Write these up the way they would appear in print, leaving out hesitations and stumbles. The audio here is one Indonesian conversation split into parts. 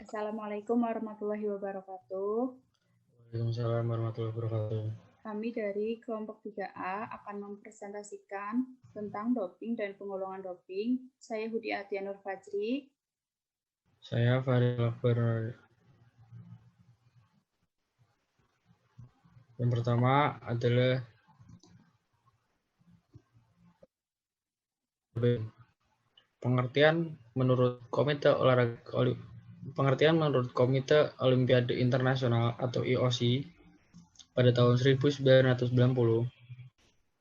Assalamualaikum warahmatullahi wabarakatuh. Waalaikumsalam warahmatullahi wabarakatuh. Kami dari kelompok 3A akan mempresentasikan tentang doping dan penggolongan doping. Saya Hudi Atia Nur Fajri. Saya Farid Akbar. Yang pertama adalah pengertian menurut Komite Olimpiade Internasional atau IOC pada tahun 1990.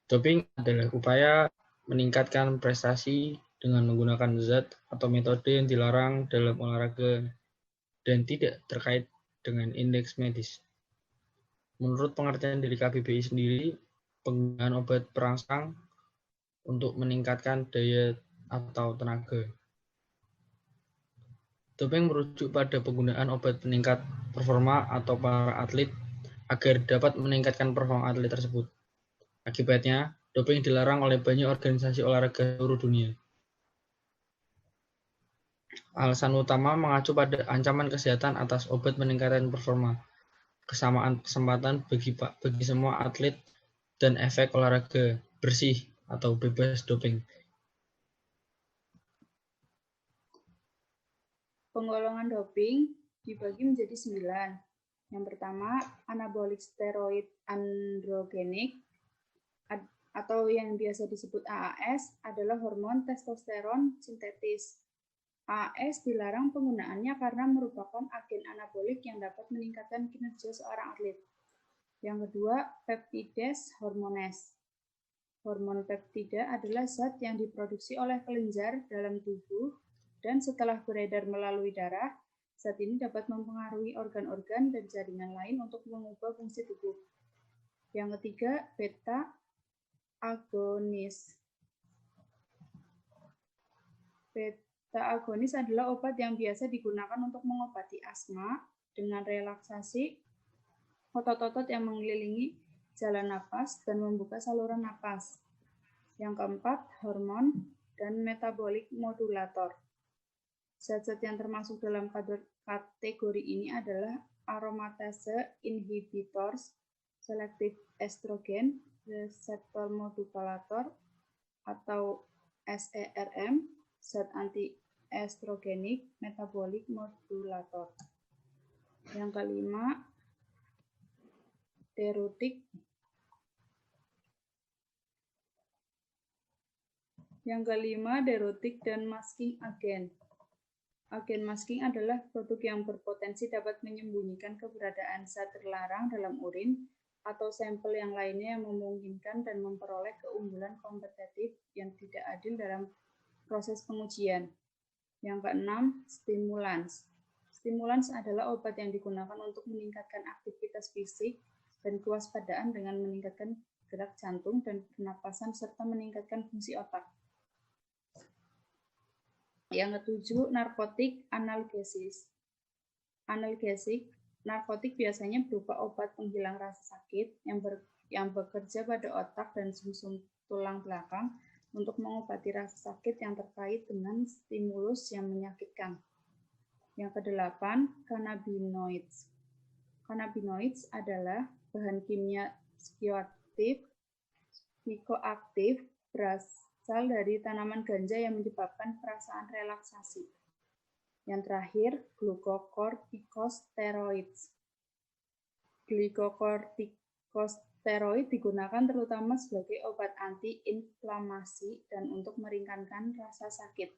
Doping adalah upaya meningkatkan prestasi dengan menggunakan zat atau metode yang dilarang dalam olahraga dan tidak terkait dengan indeks medis. Menurut pengertian dari KBBI sendiri, penggunaan obat perangsang untuk meningkatkan daya atau tenaga. Doping merujuk pada penggunaan obat peningkat performa atau para atlet agar dapat meningkatkan performa atlet tersebut. Akibatnya, doping dilarang oleh banyak organisasi olahraga seluruh dunia. Alasan utama mengacu pada ancaman kesehatan atas obat meningkatkan performa, kesamaan kesempatan bagi semua atlet, dan efek olahraga bersih atau bebas doping. Penggolongan doping dibagi menjadi 9. Yang pertama, anabolic steroid androgenik atau yang biasa disebut AAS adalah hormon testosteron sintetis. AAS dilarang penggunaannya karena merupakan agen anabolik yang dapat meningkatkan kinerja seorang atlet. Yang kedua, peptides hormones. Hormon peptida adalah zat yang diproduksi oleh kelenjar dalam tubuh dan setelah beredar melalui darah, zat ini dapat mempengaruhi organ-organ dan jaringan lain untuk mengubah fungsi tubuh. Yang ketiga, beta agonis. Beta agonis adalah obat yang biasa digunakan untuk mengobati asma dengan relaksasi otot-otot yang mengelilingi jalan napas dan membuka saluran napas. Yang keempat, hormon dan metabolic modulator. Zat-zat yang termasuk dalam kategori ini adalah aromatase inhibitors, selective estrogen receptor modulator atau SERM, zat anti-estrogenik metabolic modulator. Yang kelima, diuretik. Dan masking agent. Agen masking adalah produk yang berpotensi dapat menyembunyikan keberadaan zat terlarang dalam urin atau sampel yang lainnya yang memungkinkan dan memperoleh keunggulan kompetitif yang tidak adil dalam proses pengujian. Yang keenam, stimulans. Stimulans adalah obat yang digunakan untuk meningkatkan aktivitas fisik dan kewaspadaan dengan meningkatkan gerak jantung dan pernapasan serta meningkatkan fungsi otak. Yang ketujuh, narkotik analgesik. Narkotik biasanya berupa obat penghilang rasa sakit yang bekerja pada otak dan sumsum tulang belakang untuk mengobati rasa sakit yang terkait dengan stimulus yang menyakitkan. Yang kedelapan, cannabinoids. Cannabinoids adalah bahan kimia psikoaktif berasal dari tanaman ganja yang menyebabkan perasaan relaksasi. Yang terakhir, glucocorticosteroids. Glucocorticosteroid digunakan terutama sebagai obat anti-inflamasi dan untuk meringankan rasa sakit.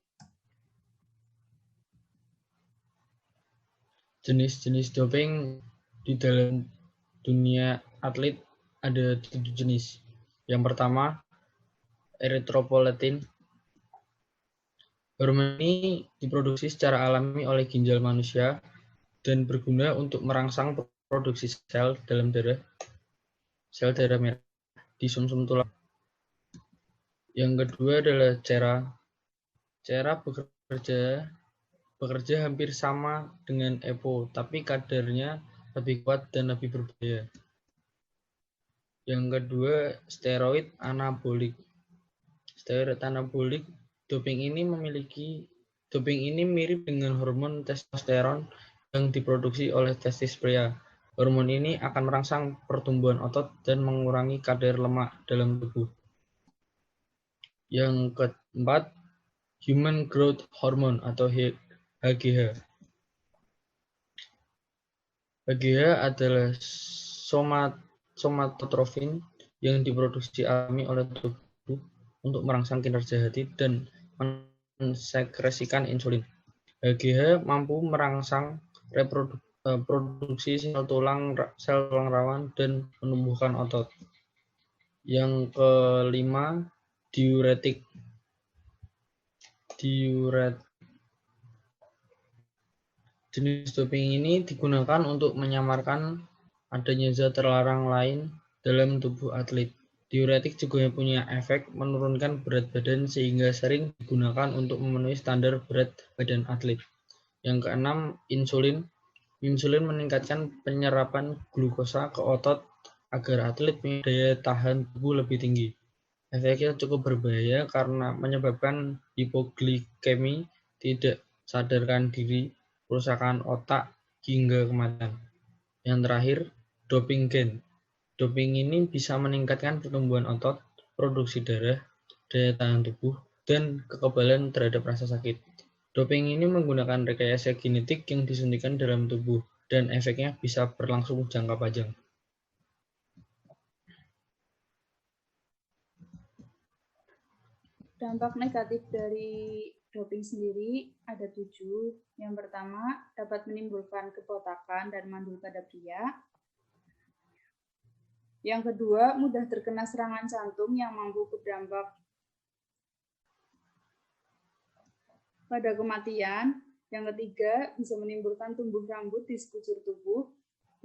Jenis-jenis doping di dalam dunia atlet ada 7 jenis. Yang pertama, erythropoietin. Hormon ini diproduksi secara alami oleh ginjal manusia dan berguna untuk merangsang produksi sel darah merah di sumsum tulang. Yang kedua adalah cera. Cera bekerja hampir sama dengan EPO, tapi kadarnya lebih kuat dan lebih berbahaya. Yang kedua, steroid anabolik. Steroid anabolik, doping ini mirip dengan hormon testosteron yang diproduksi oleh testis pria. Hormon ini akan merangsang pertumbuhan otot dan mengurangi kadar lemak dalam tubuh. Yang keempat, Human Growth Hormone atau HGH. HGH adalah somatotrofin yang diproduksi alami oleh tubuh untuk merangsang kinerja hati dan mensekresikan insulin. HGH mampu merangsang produksi sel tulang rawan dan menumbuhkan otot. Yang kelima, diuretik. Jenis doping ini digunakan untuk menyamarkan adanya zat terlarang lain dalam tubuh atlet. Diuretik juga punya efek menurunkan berat badan sehingga sering digunakan untuk memenuhi standar berat badan atlet. Yang keenam, insulin. Insulin meningkatkan penyerapan glukosa ke otot agar atlet punya daya tahan tubuh lebih tinggi. Efeknya cukup berbahaya karena menyebabkan hipoglikemi, tidak sadarkan diri, kerusakan otak, hingga kematian. Yang terakhir, doping gain. Doping ini bisa meningkatkan pertumbuhan otot, produksi darah, daya tahan tubuh, dan kekebalan terhadap rasa sakit. Doping ini menggunakan rekayasa genetik yang disuntikan dalam tubuh, dan efeknya bisa berlangsung jangka panjang. Dampak negatif dari doping sendiri ada 7. Yang pertama, dapat menimbulkan kebotakan dan mandul pada pria. Yang kedua, mudah terkena serangan jantung yang mampu berdampak pada kematian. Yang ketiga, bisa menimbulkan tumbuh rambut di sekujur tubuh.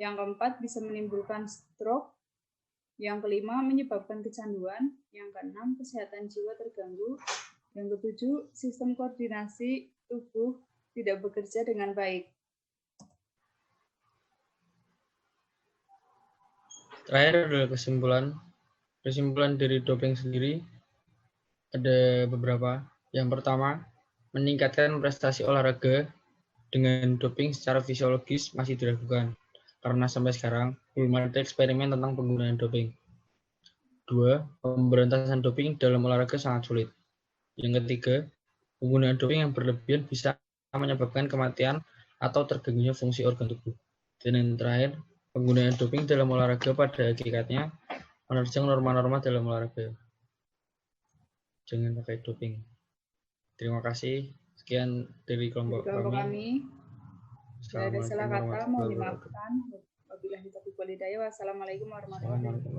Yang keempat, bisa menimbulkan stroke. Yang kelima, menyebabkan kecanduan. Yang keenam, kesehatan jiwa terganggu. Yang ketujuh, sistem koordinasi tubuh tidak bekerja dengan baik. Terakhir adalah kesimpulan dari doping sendiri ada beberapa. Yang pertama, meningkatkan prestasi olahraga dengan doping secara fisiologis masih diragukan karena sampai sekarang belum ada eksperimen tentang penggunaan doping. 2. Pemberantasan doping dalam olahraga sangat sulit. Yang ketiga, penggunaan doping yang berlebihan bisa menyebabkan kematian atau terganggunya fungsi organ tubuh. Dan yang terakhir, penggunaan doping dalam olahraga pada hakikatnya menerjang norma-norma dalam olahraga. Jangan pakai doping. Terima kasih. Sekian dari kelompok kami. Tidak ada salah kata, mohon dimaafkan. Wabillahi taufiq wal hidayah. Wassalamualaikum warahmatullahi wabarakatuh.